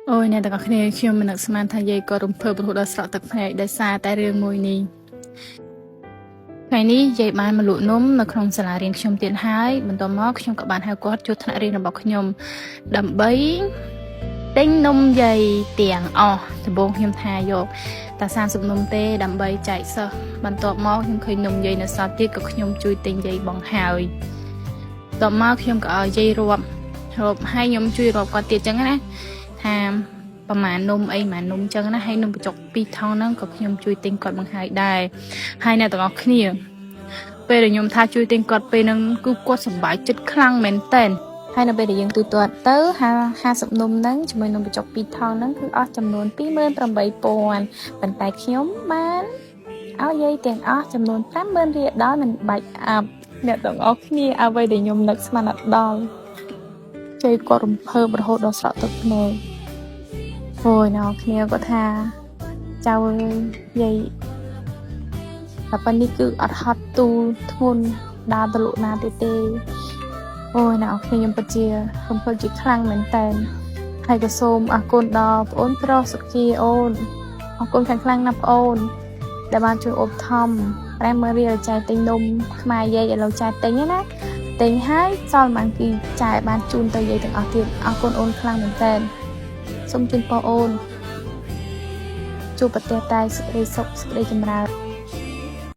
Ôi nè, tất cảគ្នាខ្ញុំមិននឹកស្មានថាយាយក៏រំភើបរហូតដល់ស្រក់ទឹកភ្នែកដោយសារតែរឿងមួយនេះថ្ងៃនេះយាយបានមកលក់នំនៅក្នុងសាលារៀនខ្ញុំទៀតហើយបន្ទាប់មកខ្ញុំក៏បានហៅគាត់ចូលថ្នាក់រៀនរបស់ខ្ញុំដើម្បីទិញនំយាយទាំងអស់ដំបូងខ្ញុំថាយកតែ30នំទេដើម្បីចែកសិស្សបន្ទាប់មកខ្ញុំឃើញនំយាយនៅសល់ទៀតក៏ខ្ញុំជួយទិញយាយបងហើយបន្ទាប់មកខ្ញុំក៏ឲ្យយាយរាប់ហើយខ្ញុំជួយរាប់គាត់ទៀតចឹងណាថាប្រហែលនំអីប្រហែលនំចឹងណាហើយនំបញ្ចុក2ថងហ្នឹងក៏ខ្ញុំជួយទិញគាត់បង្ហាយដែរហើយអ្នកទាំងអស់គ្នាពេលដែលខ្ញុំថាជួយទិញគាត់ពេលហ្នឹងគឺគាត់សប្បាយចិត្តខ្លាំងមែនតើហើយនៅពេលដែលយើងទូទាត់ទៅ50នំហ្នឹងជាមួយនំបញ្ចុក2ថងហ្នឹងគឺអស់ចំនួន28000ប៉ុន្តែខ្ញុំបានឲ្យយាយទាំងអស់ចំនួន50000រៀលដល់មិនបាច់អាប់អ្នកទាំងអស់គ្នាអ្វីដែលខ្ញុំនឹកស្មានអត់ដល់ជ័យគាត់រំភើបរហូតដល់ស្រក់ទឹកភ្នែកអូយអ្នកគ្នាគាត់ថាចៅយាយតែប៉ុណ្នេះគឺអត់ហត់ទូធ្ងន់ដើរទៅលក់ណាទៀតទេអូយអ្នកគ្នាខ្ញុំពិតជារំភើបជាខ្លាំងមែនតើហើយក៏សូមអរគុណដល់ប្អូនប្រុសសុខីអូនអរគុណខ្លាំងណាស់ប្អូនដែលបានជួយឧបត្ថម្ភ50000រៀលចែកទិញនំខ្មែរយាយឲ្យលោកចែកទិញណាទិញហើយសល់បានគឺចែកបានជូនទៅយាយទាំងអស់ទៀតអរគុណអូនខ្លាំងមែនតើសូមជូនពរអូនជួបប្រទះតែសេចក្តីសុខសេចក្តីចម្រើន